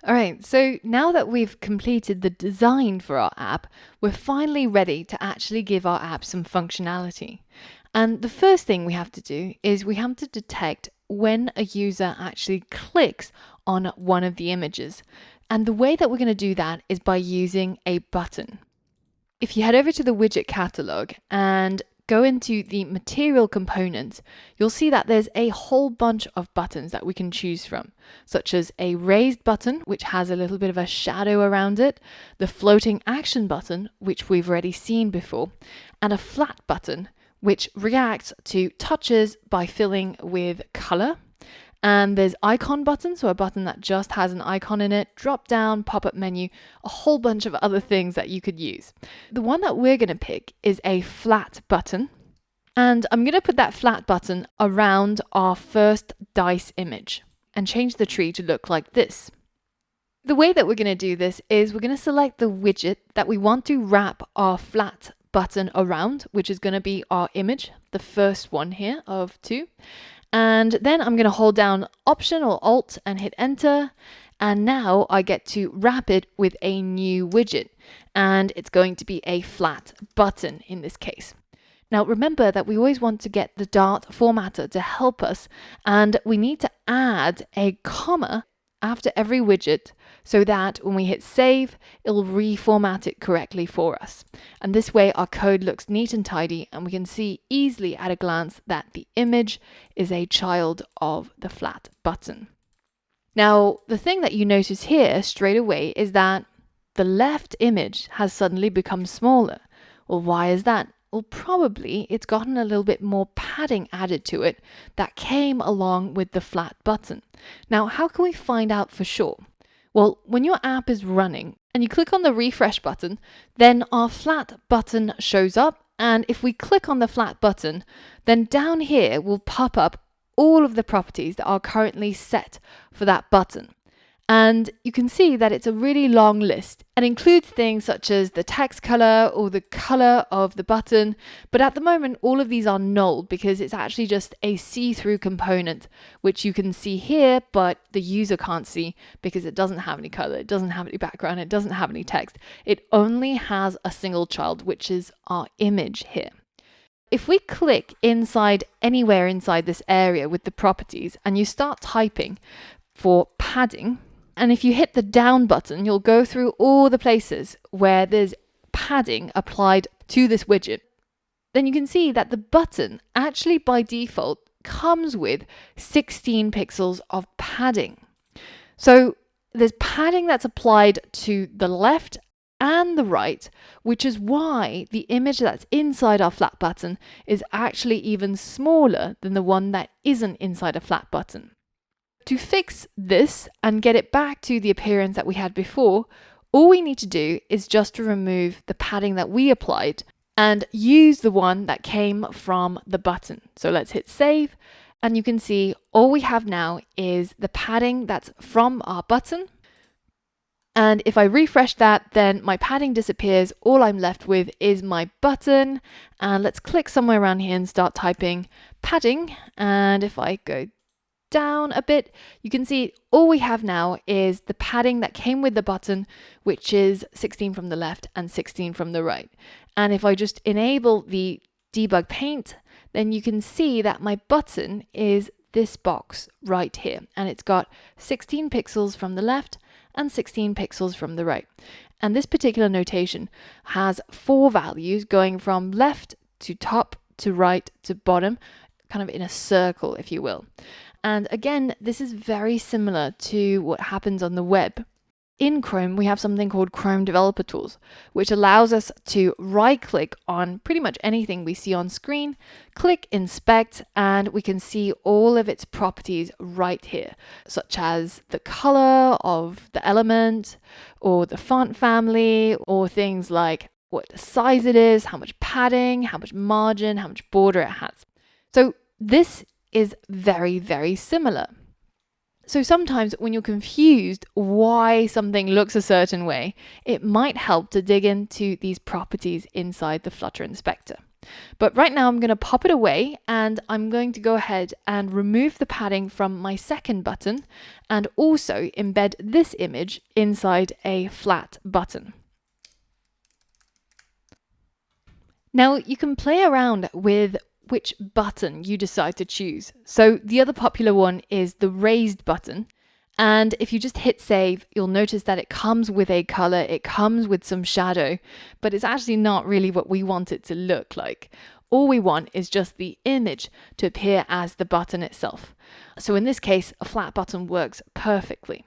All right, so now that we've completed the design for our app, we're finally ready to actually give our app some functionality. And the first thing we have to do is we have to detect when a user actually clicks on one of the images. And the way that we're going to do that is by using a button. If you head over to the widget catalog and go into the material component, you'll see that there's a whole bunch of buttons that we can choose from, such as a raised button, which has a little bit of a shadow around it, the floating action button, which we've already seen before, and a flat button, which reacts to touches by filling with color. And there's icon buttons, so a button that just has an icon in it, drop down, pop-up menu, a whole bunch of other things that you could use. The one that we're going to pick is a flat button. And I'm going to put that flat button around our first dice image and change the tree to look like this. The way that we're going to do this is we're going to select the widget that we want to wrap our flat button around, which is going to be our image, the first one here of 2. And then I'm going to hold down Option or Alt and hit Enter. And now I get to wrap it with a new widget. And it's going to be a flat button in this case. Now remember that we always want to get the Dart formatter to help us. And we need to add a comma after every widget so that when we hit save, it'll reformat it correctly for us. And this way our code looks neat and tidy, and we can see easily at a glance that the image is a child of the flat button. Now, the thing that you notice here straight away is that the left image has suddenly become smaller. Well, why is that? Well, probably it's gotten a little bit more padding added to it that came along with the flat button. Now, how can we find out for sure? Well, when your app is running and you click on the refresh button, then our flat button shows up. And if we click on the flat button, then down here will pop up all of the properties that are currently set for that button. And you can see that it's a really long list and includes things such as the text color or the color of the button. But at the moment, all of these are null because it's actually just a see-through component, which you can see here, but the user can't see because it doesn't have any color, it doesn't have any background, it doesn't have any text. It only has a single child, which is our image here. If we click inside anywhere inside this area with the properties and you start typing for padding, and if you hit the down button, you'll go through all the places where there's padding applied to this widget. Then you can see that the button actually by default comes with 16 pixels of padding. So there's padding that's applied to the left and the right, which is why the image that's inside our flat button is actually even smaller than the one that isn't inside a flat button. To fix this and get it back to the appearance that we had before, all we need to do is just to remove the padding that we applied and use the one that came from the button. So let's hit save, and you can see all we have now is the padding that's from our button. And if I refresh that, then my padding disappears. All I'm left with is my button. And let's click somewhere around here and start typing padding. And if I go down a bit, you can see all we have now is the padding that came with the button, which is 16 from the left and 16 from the right. And if I just enable the debug paint, then you can see that my button is this box right here, and it's got 16 pixels from the left and 16 pixels from the right. And this particular notation has 4 values going from left to top to right to bottom, kind of in a circle, if you will. And again, this is very similar to what happens on the web. In Chrome, we have something called Chrome Developer Tools, which allows us to right-click on pretty much anything we see on screen, click Inspect, and we can see all of its properties right here, such as the color of the element, or the font family, or things like what size it is, how much padding, how much margin, how much border it has. So this is very, very similar. So sometimes when you're confused why something looks a certain way, it might help to dig into these properties inside the Flutter inspector. But right now I'm going to pop it away, and I'm going to go ahead and remove the padding from my second button and also embed this image inside a flat button. Now you can play around with which button you decide to choose. So the other popular one is the raised button. And if you just hit save, you'll notice that it comes with a color, it comes with some shadow, but it's actually not really what we want it to look like. All we want is just the image to appear as the button itself. So in this case, a flat button works perfectly.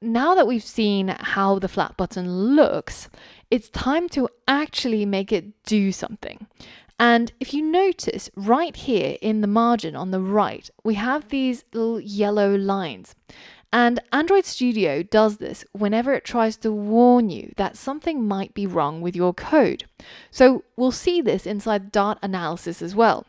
Now that we've seen how the flat button looks, it's time to actually make it do something. And if you notice right here in the margin on the right, we have these little yellow lines. And Android Studio does this whenever it tries to warn you that something might be wrong with your code. So we'll see this inside Dart Analysis as well.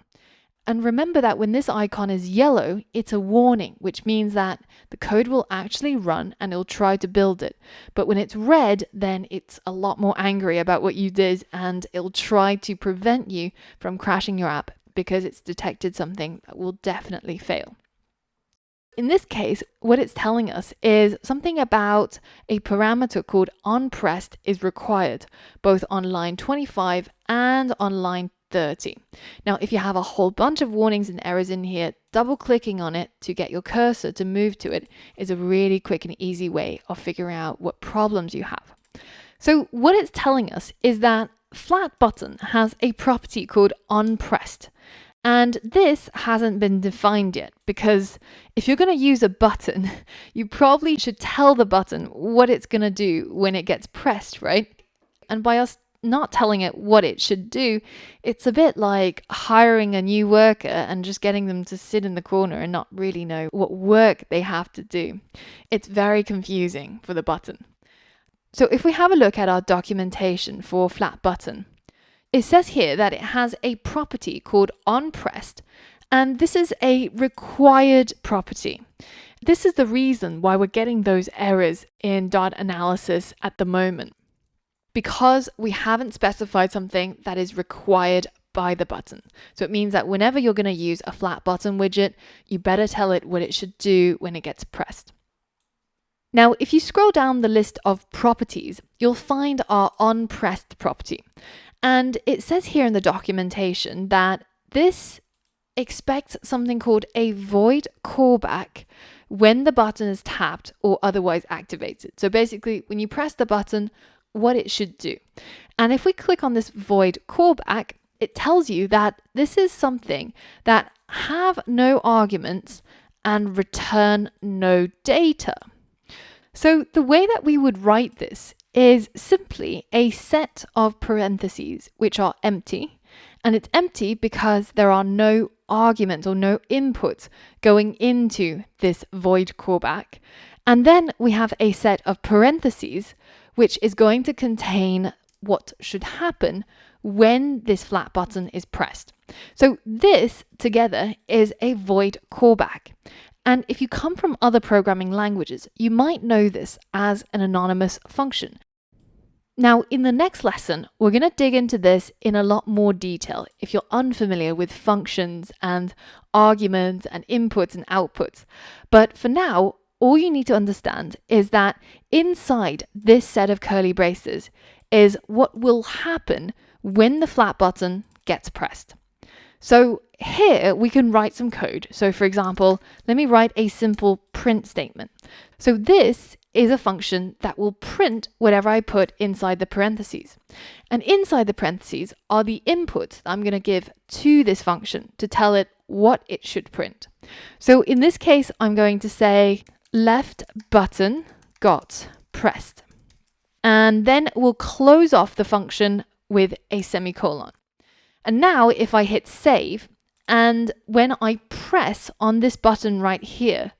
And remember that when this icon is yellow, it's a warning, which means that the code will actually run and it'll try to build it. But when it's red, then it's a lot more angry about what you did, and it'll try to prevent you from crashing your app because it's detected something that will definitely fail. In this case, what it's telling us is something about a parameter called onPressed is required, both on line 25 and on line 30. Now, if you have a whole bunch of warnings and errors in here, double-clicking on it to get your cursor to move to it is a really quick and easy way of figuring out what problems you have. So what it's telling us is that flat button has a property called onPressed. And this hasn't been defined yet, because if you're going to use a button, you probably should tell the button what it's going to do when it gets pressed, right? And by us not telling it what it should do, it's a bit like hiring a new worker and just getting them to sit in the corner and not really know what work they have to do. It's very confusing for the button. So if we have a look at our documentation for flat button, it says here that it has a property called onPressed, and this is a required property. This is the reason why we're getting those errors in Dart Analysis at the moment, because we haven't specified something that is required by the button. So it means that whenever you're going to use a flat button widget, you better tell it what it should do when it gets pressed. Now, if you scroll down the list of properties, you'll find our onPressed property. And it says here in the documentation that this expects something called a void callback when the button is tapped or otherwise activated. So basically, when you press the button, what it should do. And if we click on this void callback, it tells you that this is something that have no arguments and return no data. So the way that we would write this is simply a set of parentheses which are empty, and it's empty because there are no arguments or no inputs going into this void callback. And then we have a set of parentheses which is going to contain what should happen when this flat button is pressed. So this together is a void callback. And if you come from other programming languages, you might know this as an anonymous function. Now, in the next lesson, we're going to dig into this in a lot more detail if you're unfamiliar with functions and arguments and inputs and outputs. But for now, all you need to understand is that inside this set of curly braces is what will happen when the flat button gets pressed. So here we can write some code. So for example, let me write a simple print statement. So this is a function that will print whatever I put inside the parentheses. And inside the parentheses are the inputs that I'm going to give to this function to tell it what it should print. So in this case, I'm going to say left button got pressed. And then we'll close off the function with a semicolon. And now if I hit save, and when I press on this button right here,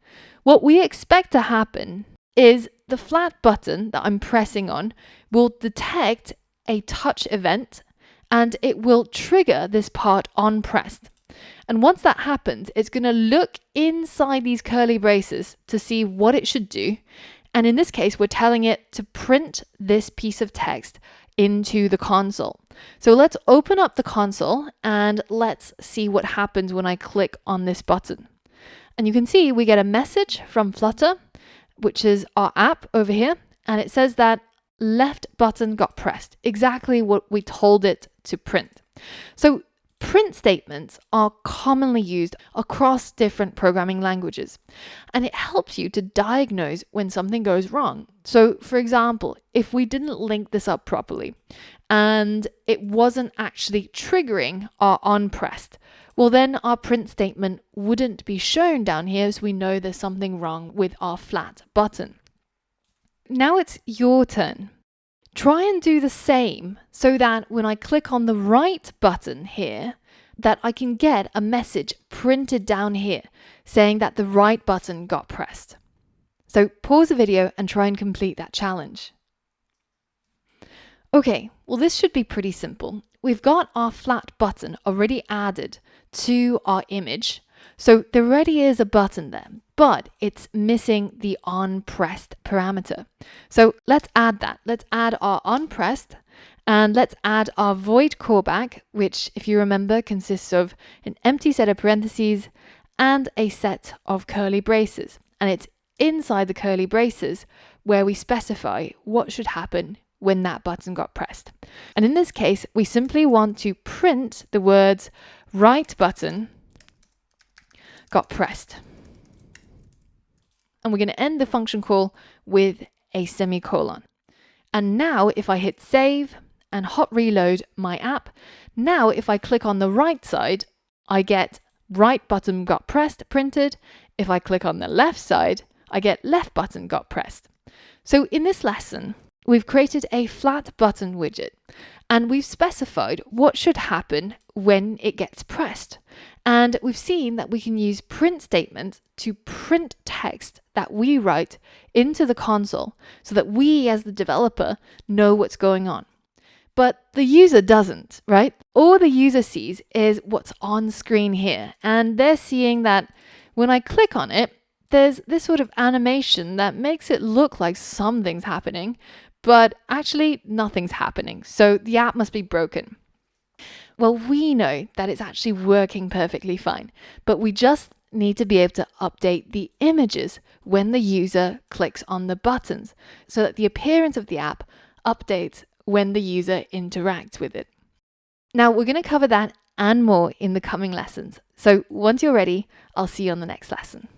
what we expect to happen is the flat button that I'm pressing on will detect a touch event, and it will trigger this part onPressed. And once that happens, it's going to look inside these curly braces to see what it should do. And in this case, we're telling it to print this piece of text into the console. So let's open up the console and let's see what happens when I click on this button. And you can see we get a message from Flutter, which is our app over here, and it says that left button got pressed, exactly what we told it to print. So print statements are commonly used across different programming languages, and it helps you to diagnose when something goes wrong. So for example, if we didn't link this up properly and it wasn't actually triggering our onPressed, well then our print statement wouldn't be shown down here, so we know there's something wrong with our flat button. Now it's your turn. Try and do the same so that when I click on the right button here, that I can get a message printed down here saying that the right button got pressed. So pause the video and try and complete that challenge. Okay, well this should be pretty simple. We've got our flat button already added to our image. So there already is a button there, but it's missing the onPressed parameter. So let's add that. Let's add our onPressed, and let's add our void callback, which, if you remember, consists of an empty set of parentheses and a set of curly braces. And it's inside the curly braces where we specify what should happen when that button got pressed. And in this case, we simply want to print the words right button got pressed. And we're going to end the function call with a semicolon. And now if I hit save and hot reload my app, now if I click on the right side, I get right button got pressed printed. If I click on the left side, I get left button got pressed. So in this lesson, we've created a flat button widget, and we've specified what should happen when it gets pressed. And we've seen that we can use print statements to print text that we write into the console so that we as the developer know what's going on. But the user doesn't, right? All the user sees is what's on screen here. And they're seeing that when I click on it, there's this sort of animation that makes it look like something's happening, but actually nothing's happening. So the app must be broken. Well, we know that it's actually working perfectly fine, but we just need to be able to update the images when the user clicks on the buttons so that the appearance of the app updates when the user interacts with it. Now, we're going to cover that and more in the coming lessons. So once you're ready, I'll see you on the next lesson.